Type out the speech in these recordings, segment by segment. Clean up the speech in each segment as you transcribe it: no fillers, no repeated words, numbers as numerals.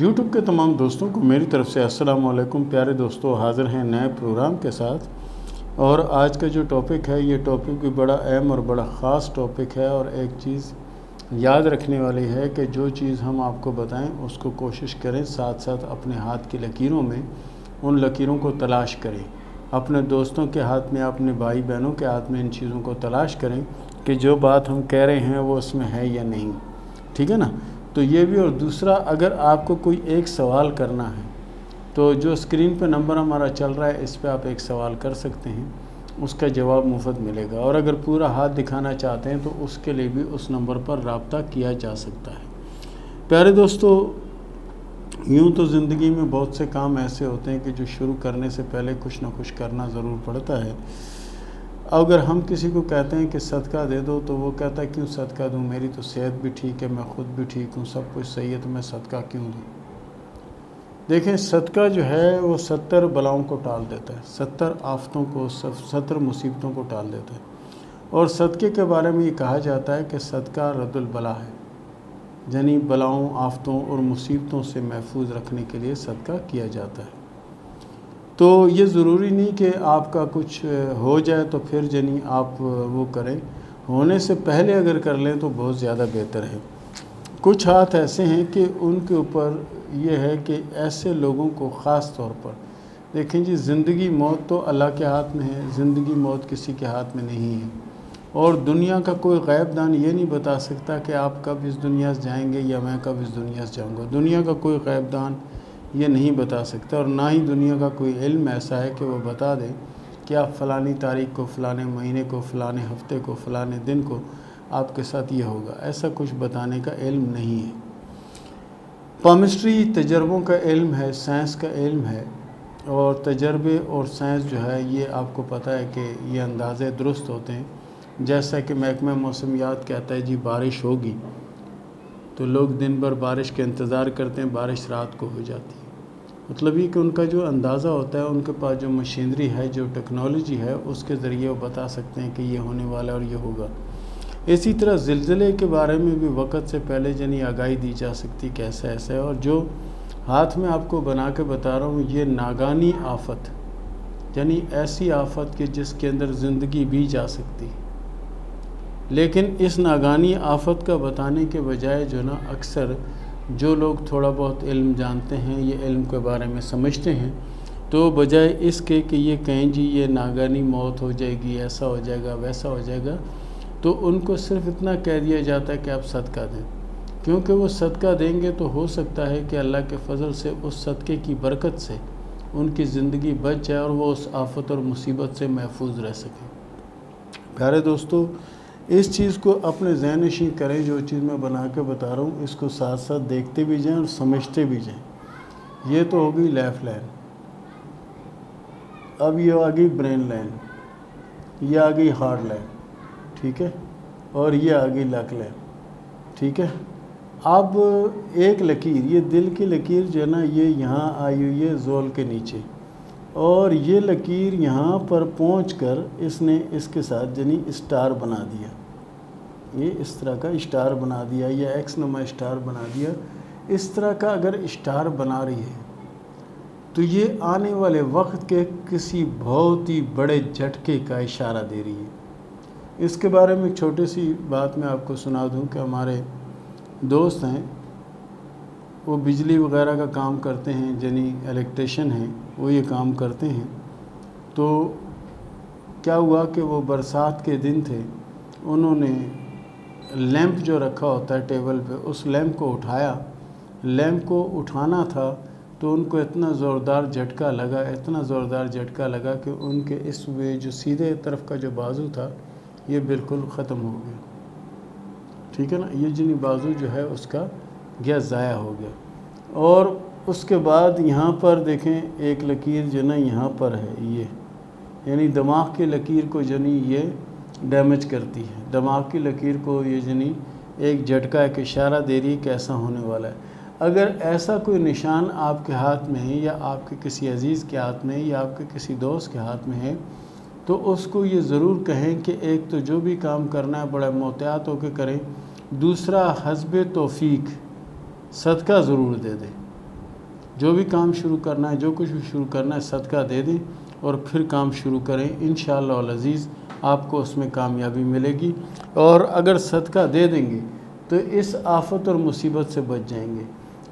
YouTube کے تمام دوستوں کو میری طرف سے السلام علیکم۔ پیارے دوستو، حاضر ہیں نئے پروگرام کے ساتھ، اور آج کا جو ٹاپک ہے یہ ٹاپک بھی بڑا اہم اور بڑا خاص ٹاپک ہے، اور ایک چیز یاد رکھنے والی ہے کہ جو چیز ہم آپ کو بتائیں اس کو کوشش کریں، ساتھ ساتھ اپنے ہاتھ کی لکیروں میں ان لکیروں کو تلاش کریں، اپنے دوستوں کے ہاتھ میں، اپنے بھائی بہنوں کے ہاتھ میں ان چیزوں کو تلاش کریں کہ جو بات ہم کہہ رہے ہیں وہ اس میں ہے یا نہیں، ٹھیک ہے نا۔ تو یہ بھی، اور دوسرا اگر آپ کو کوئی ایک سوال کرنا ہے تو جو اسکرین پہ نمبر ہمارا چل رہا ہے اس پہ آپ ایک سوال کر سکتے ہیں، اس کا جواب مفت ملے گا، اور اگر پورا ہاتھ دکھانا چاہتے ہیں تو اس کے لیے بھی اس نمبر پر رابطہ کیا جا سکتا ہے۔ پیارے دوستو، یوں تو زندگی میں بہت سے کام ایسے ہوتے ہیں کہ جو شروع کرنے سے پہلے کچھ نہ کچھ کرنا ضرور پڑتا ہے۔ اگر ہم کسی کو کہتے ہیں کہ صدقہ دے دو تو وہ کہتا ہے کیوں صدقہ دوں، میری تو صحت بھی ٹھیک ہے، میں خود بھی ٹھیک ہوں، سب کچھ صحیح ہے، تو میں صدقہ کیوں دوں۔ دیکھیں، صدقہ جو ہے وہ 70 بلاؤں کو ٹال دیتا ہے، 70 آفتوں کو، 70 مصیبتوں کو ٹال دیتا ہے، اور صدقے کے بارے میں یہ کہا جاتا ہے کہ صدقہ رد البلا ہے، یعنی بلاؤں، آفتوں اور مصیبتوں سے محفوظ رکھنے کے لیے صدقہ کیا جاتا ہے۔ تو یہ ضروری نہیں کہ آپ کا کچھ ہو جائے تو پھر یعنی آپ وہ کریں، ہونے سے پہلے اگر کر لیں تو بہت زیادہ بہتر ہے۔ کچھ ہاتھ ایسے ہیں کہ ان کے اوپر یہ ہے کہ ایسے لوگوں کو خاص طور پر دیکھیں جی، زندگی موت تو اللہ کے ہاتھ میں ہے، زندگی موت کسی کے ہاتھ میں نہیں ہے، اور دنیا کا کوئی غیب دان یہ نہیں بتا سکتا کہ آپ کب اس دنیا سے جائیں گے یا میں کب اس دنیا سے جاؤں گا۔ دنیا کا کوئی غیب دان یہ نہیں بتا سکتا، اور نہ ہی دنیا کا کوئی علم ایسا ہے کہ وہ بتا دے کہ آپ فلانی تاریخ کو، فلانے مہینے کو، فلانے ہفتے کو، فلانے دن کو آپ کے ساتھ یہ ہوگا۔ ایسا کچھ بتانے کا علم نہیں ہے۔ پامسٹری تجربوں کا علم ہے، سائنس کا علم ہے، اور تجربے اور سائنس جو ہے یہ آپ کو پتہ ہے کہ یہ اندازے درست ہوتے ہیں۔ جیسا کہ محکمہ موسمیات کہتا ہے جی بارش ہوگی، تو لوگ دن بھر بارش کے انتظار کرتے ہیں، بارش رات کو ہو جاتی ہے۔ مطلب یہ کہ ان کا جو اندازہ ہوتا ہے، ان کے پاس جو مشینری ہے، جو ٹیکنالوجی ہے، اس کے ذریعے وہ بتا سکتے ہیں کہ یہ ہونے والا ہے اور یہ ہوگا۔ اسی طرح زلزلے کے بارے میں بھی وقت سے پہلے یعنی آگاہی دی جا سکتی کہ ایسا ایسا ہے، اور جو ہاتھ میں آپ کو بنا کے بتا رہا ہوں یہ ناگانی آفت، یعنی ایسی آفت کہ جس کے اندر زندگی بھی جا سکتی، لیکن اس ناگانی آفت کا بتانے کے بجائے جو نا اکثر جو لوگ تھوڑا بہت علم جانتے ہیں، یہ علم کے بارے میں سمجھتے ہیں، تو بجائے اس کے کہ یہ کہیں جی یہ ناگانی موت ہو جائے گی، ایسا ہو جائے گا، ویسا ہو جائے گا، تو ان کو صرف اتنا کہہ دیا جاتا ہے کہ آپ صدقہ دیں، کیونکہ وہ صدقہ دیں گے تو ہو سکتا ہے کہ اللہ کے فضل سے اس صدقے کی برکت سے ان کی زندگی بچ جائے اور وہ اس آفت اور مصیبت سے محفوظ رہ سکیں۔ پیارے دوستو، اس چیز کو اپنے ذہن نشین کریں، جو چیز میں بنا کے بتا رہا ہوں اس کو ساتھ ساتھ دیکھتے بھی جائیں اور سمجھتے بھی جائیں۔ یہ تو ہوگی لیفٹ لائن، اب یہ آ گئی برین لائن، یہ آ گئی ہارٹ لائن، ٹھیک ہے، اور یہ آ گئی لک لائن، ٹھیک ہے۔ اب ایک لکیر، یہ دل کی لکیر جو ہے نا، یہ یہاں آئی ہوئی ہے زول کے نیچے، اور یہ لکیر یہاں پر پہنچ کر اس نے اس کے ساتھ یعنی اسٹار بنا دیا، یہ اس طرح کا اسٹار بنا دیا، یا ایکس نما اسٹار بنا دیا۔ اس طرح کا اگر اسٹار بنا رہی ہے تو یہ آنے والے وقت کے کسی بہت ہی بڑے جھٹکے کا اشارہ دے رہی ہے۔ اس کے بارے میں ایک چھوٹی سی بات میں آپ کو سنا دوں کہ ہمارے دوست ہیں، وہ بجلی وغیرہ کا کام کرتے ہیں، یعنی الیکٹریشین ہیں، وہ یہ کام کرتے ہیں۔ تو کیا ہوا کہ وہ برسات کے دن تھے، انہوں نے لیمپ جو رکھا ہوتا ہے ٹیبل پہ، اس لیمپ کو اٹھایا، لیمپ کو اٹھانا تھا تو ان کو اتنا زوردار جھٹکا لگا، اتنا زوردار جھٹکا لگا کہ ان کے اس میں جو سیدھے طرف کا جو بازو تھا یہ بالکل ختم ہو گیا، ٹھیک ہے نا، یہ جنی بازو جو ہے اس کا گیا، ضائع ہو گیا۔ اور اس کے بعد یہاں پر دیکھیں ایک لکیر جو نا یہاں پر ہے، یہ یعنی دماغ کی لکیر کو جنی یہ ڈیمیج کرتی ہے، دماغ کی لکیر کو یہ جنی ایک جھٹکا، ایک اشارہ دے رہی ہے کہ ایسا ہونے والا ہے۔ اگر ایسا کوئی نشان آپ کے ہاتھ میں ہے، یا آپ کے کسی عزیز کے ہاتھ میں ہے، یا آپ کے کسی دوست کے ہاتھ میں ہے، تو اس کو یہ ضرور کہیں کہ ایک تو جو بھی کام کرنا ہے بڑا محتاط ہو کے کریں، دوسرا حسب توفیق صدقہ ضرور دے دیں، جو بھی کام شروع کرنا ہے، جو کچھ بھی شروع کرنا ہے، صدقہ دے دیں اور پھر کام شروع کریں، انشاءاللہ العزیز آپ کو اس میں کامیابی ملے گی۔ اور اگر صدقہ دے دیں گے تو اس آفت اور مصیبت سے بچ جائیں گے۔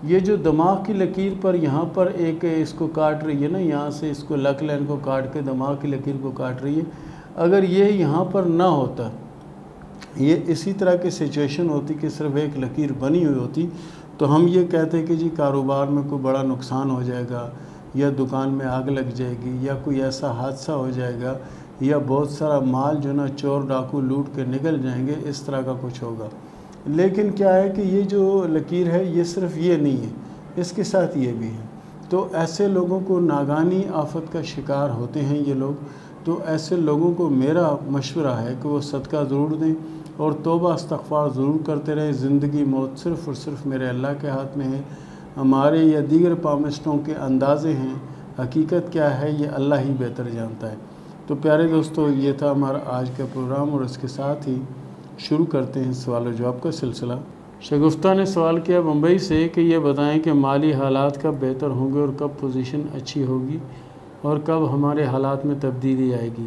یہ جو دماغ کی لکیر پر یہاں پر ایک اس کو کاٹ رہی ہے نا، یہاں سے اس کو لک لائن کو کاٹ کے دماغ کی لکیر کو کاٹ رہی ہے، اگر یہ یہاں پر نہ ہوتا، یہ اسی طرح کی سچویشن ہوتی کہ صرف ایک لکیر بنی ہوئی ہوتی، تو ہم یہ کہتے کہ جی کاروبار میں کوئی بڑا نقصان ہو جائے گا، یا دکان میں آگ لگ جائے گی، یا کوئی ایسا حادثہ ہو جائے گا، یا بہت سارا مال جو نا چور ڈاکو لوٹ کے نکل جائیں گے، اس طرح کا کچھ ہوگا۔ لیکن کیا ہے کہ یہ جو لکیر ہے یہ صرف یہ نہیں ہے، اس کے ساتھ یہ بھی ہے۔ تو ایسے لوگوں کو ناگہانی آفت کا شکار ہوتے ہیں یہ لوگ، تو ایسے لوگوں کو میرا مشورہ ہے کہ وہ صدقہ ضرور دیں اور توبہ استغفار ضرور کرتے رہیں۔ زندگی موت صرف اور صرف میرے اللہ کے ہاتھ میں ہے، ہمارے یا دیگر پامسٹوں کے اندازے ہیں، حقیقت کیا ہے یہ اللہ ہی بہتر جانتا ہے۔ تو پیارے دوستو، یہ تھا ہمارا آج کا پروگرام، اور اس کے ساتھ ہی شروع کرتے ہیں سوال و جواب کا سلسلہ۔ شگفتہ نے سوال کیا بمبئی سے کہ یہ بتائیں کہ مالی حالات کب بہتر ہوں گے اور کب پوزیشن اچھی ہوگی اور کب ہمارے حالات میں تبدیلی آئے گی۔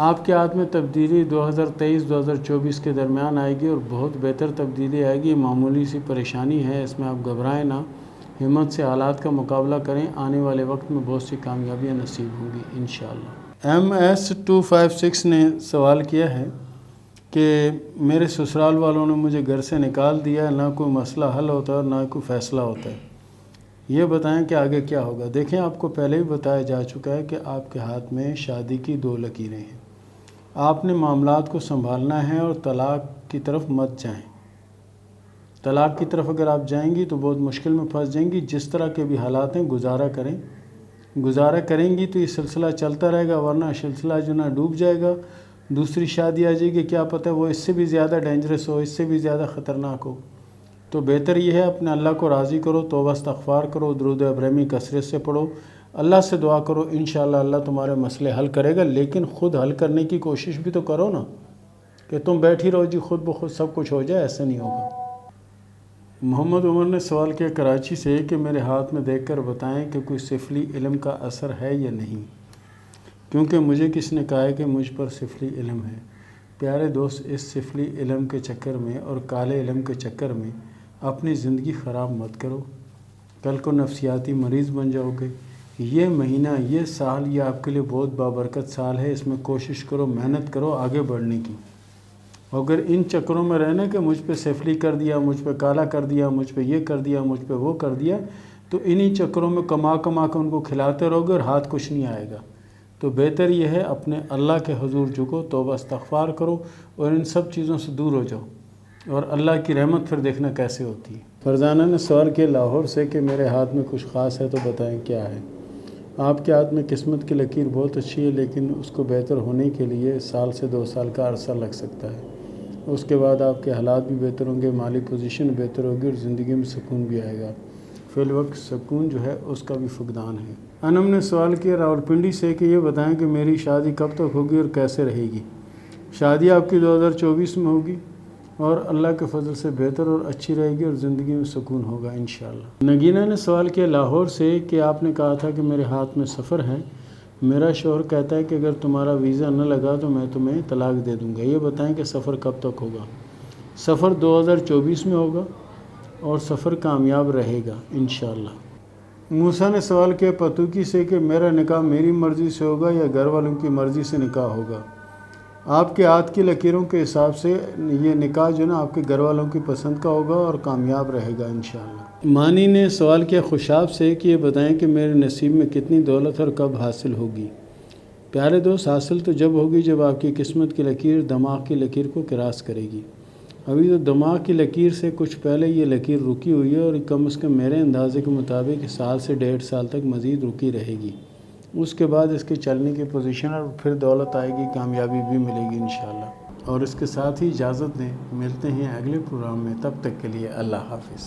آپ کے ہاتھ میں تبدیلی 2023-2024 کے درمیان آئے گی اور بہت بہتر تبدیلی آئے گی۔ معمولی سی پریشانی ہے، اس میں آپ گھبرائیں نہ، ہمت سے حالات کا مقابلہ کریں، آنے والے وقت میں بہت سی کامیابیاں نصیب ہوں گی انشاءاللہ۔ MS256 نے سوال کیا ہے کہ میرے سسرال والوں نے مجھے گھر سے نکال دیا، نہ کوئی مسئلہ حل ہوتا ہے اور نہ کوئی فیصلہ ہوتا ہے، یہ بتائیں کہ آگے کیا ہوگا۔ دیکھیں، آپ کو پہلے ہی بتایا جا چکا ہے کہ آپ کے ہاتھ میں شادی کی 2 لکیریں ہیں، آپ نے معاملات کو سنبھالنا ہے اور طلاق کی طرف مت جائیں۔ طلاق کی طرف اگر آپ جائیں گی تو بہت مشکل میں پھنس جائیں گی۔ جس طرح کے بھی حالات ہیں گزارا کریں گی تو یہ سلسلہ چلتا رہے گا، ورنہ سلسلہ جو نا ڈوب جائے گا، دوسری شادی آ جائے گی، کیا پتہ وہ اس سے بھی زیادہ ڈینجرس ہو، اس سے بھی زیادہ خطرناک ہو۔ تو بہتر یہ ہے اپنے اللہ کو راضی کرو، توبہ استغفار کرو، درود ابراہیمی کثرت سے پڑھو، اللہ سے دعا کرو، انشاءاللہ اللہ تمہارے مسئلے حل کرے گا۔ لیکن خود حل کرنے کی کوشش بھی تو کرو نا، کہ تم بیٹھی رہو جی خود بخود سب کچھ ہو جائے، ایسا نہیں ہوگا۔ محمد عمر نے سوال کیا کراچی سے کہ میرے ہاتھ میں دیکھ کر بتائیں کہ کوئی سفلی علم کا اثر ہے یا نہیں، کیونکہ مجھے کس نے کہا ہے کہ مجھ پر سفلی علم ہے۔ پیارے دوست، اس سفلی علم کے چکر میں اور کالے علم کے چکر میں اپنی زندگی خراب مت کرو، کل کو نفسیاتی مریض بن جاؤ گے۔ یہ مہینہ، یہ سال، یہ آپ کے لیے بہت بابرکت سال ہے، اس میں کوشش کرو، محنت کرو آگے بڑھنے کی۔ اگر ان چکروں میں رہنا کہ مجھ پہ سفلی کر دیا، مجھ پہ کالا کر دیا، مجھ پہ یہ کر دیا، مجھ پہ وہ کر دیا، تو انہی چکروں میں کما کے ان کو کھلاتے رہو گے اور ہاتھ کچھ نہیں آئے گا۔ تو بہتر یہ ہے اپنے اللہ کے حضور جھکو، توبہ استغفار کرو اور ان سب چیزوں سے دور ہو جاؤ، اور اللہ کی رحمت پھر دیکھنا کیسے ہوتی ہے۔ فرزانہ نے سوال کیا لاہور سے کہ میرے ہاتھ میں کچھ خاص ہے تو بتائیں کیا ہے۔ آپ کے ہاتھ میں قسمت کی لکیر بہت اچھی ہے، لیکن اس کو بہتر ہونے کے لیے 1 سال سے 2 سال کا عرصہ لگ سکتا ہے۔ اس کے بعد آپ کے حالات بھی بہتر ہوں گے، مالی پوزیشن بہتر ہوگی اور زندگی میں سکون بھی آئے گا۔ فی الوقت سکون جو ہے اس کا بھی فقدان ہے۔ انم نے سوال کیا راولپنڈی سے کہ یہ بتائیں کہ میری شادی کب تک ہوگی اور کیسے رہے گی۔ شادی آپ کی 2024 میں ہوگی اور اللہ کے فضل سے بہتر اور اچھی رہے گی اور زندگی میں سکون ہوگا انشاءاللہ۔ نگینہ نے سوال کیا لاہور سے کہ آپ نے کہا تھا کہ میرے ہاتھ میں سفر ہے، میرا شوہر کہتا ہے کہ اگر تمہارا ویزا نہ لگا تو میں تمہیں طلاق دے دوں گا، یہ بتائیں کہ سفر کب تک ہوگا۔ سفر 2024 میں ہوگا اور سفر کامیاب رہے گا انشاءاللہ۔ موسیٰ نے سوال کیا پتوکی سے کہ میرا نکاح میری مرضی سے ہوگا یا گھر والوں کی مرضی سے نکاح ہوگا۔ آپ کے ہاتھ کی لکیروں کے حساب سے یہ نکاح جو نا آپ کے گھر والوں کی پسند کا ہوگا اور کامیاب رہے گا انشاءاللہ۔ مانی نے سوال کیا خوشاب سے کہ یہ بتائیں کہ میرے نصیب میں کتنی دولت اور کب حاصل ہوگی۔ پیارے دوست، حاصل تو جب ہوگی جب آپ کی قسمت کی لکیر دماغ کی لکیر کو کراس کرے گی۔ ابھی تو دماغ کی لکیر سے کچھ پہلے یہ لکیر رکی ہوئی ہے اور کم از کم میرے اندازے کے مطابق 1 سال سے 1.5 سال تک مزید رکی رہے گی۔ اس کے بعد اس کے چلنے کی پوزیشن اور پھر دولت آئے گی، کامیابی بھی ملے گی انشاءاللہ۔ اور اس کے ساتھ ہی اجازت دیں، ملتے ہیں اگلے پروگرام میں، تب تک کے لیے اللہ حافظ۔